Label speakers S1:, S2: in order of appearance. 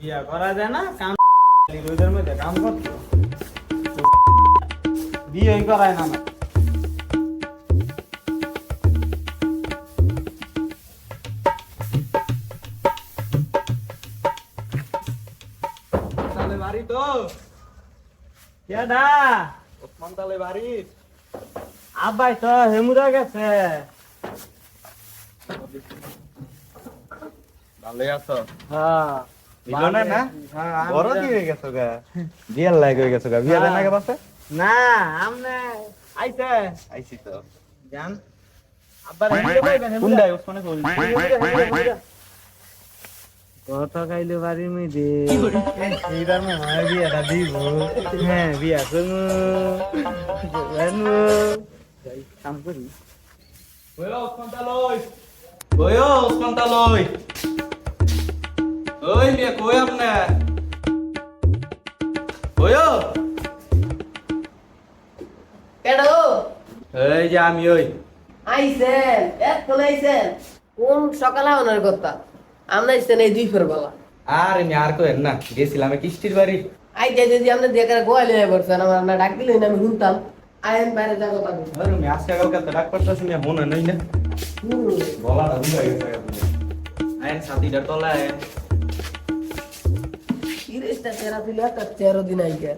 S1: বিয়া করা যায় না কাম রোদের মধ্যে কাম করতো বিয়ে করায় না তাহলে বাড়ি তো কেডা ওসমান তাহলে বাড়ি আব্বাই তো হেমুরা গেছে
S2: ভালোই আছো?
S1: হ্যাঁ
S2: মিলনে না?
S1: হ্যাঁ,
S2: বড় দিয়ে গেছো গা। বিয়ার লাগ হয়ে গেছো গা। বিয়া দেন না কে পাশে?
S1: না আমনে আইছে
S2: আইছি তো।
S1: জান আব্বার হেমুরা কইবেন
S2: কোনটাই ওসমানে কই?
S1: কত খাইলে বাড়ির মধ্যে এইবার মনে হয় বিয়াটা দিব হ্যাঁ বিয়া করবো কাম করি
S2: কইও ওসমান তালই। কইও ওসমান তালই। ওই মিয়া কই আপনি? কইও।
S3: কেডো
S2: এই যে আমি ওই।
S3: আইছেন এখন আইছেন কোন সকালে ওনার কথা আমরা আইছেন এই দুই ফেরবেলা
S2: আর আমি আর কইেন না। গেছিলাম কিস্তির বাড়ি।
S3: আই যাই যদি আমরা দেখে গোয়ালে পড়ছেন আমার না ডাক দিলেন আমি শুনতাম আইন বাইরে যাবো তাকে
S2: আর আমি আজকে কালকে তো ডাক করতেছি না মনে নাই না। গলাটা ধুয়ে গেছে। আইন সাথীটা তলায়।
S3: কি রে তেরা দিলে একটা 13 দিন আইগে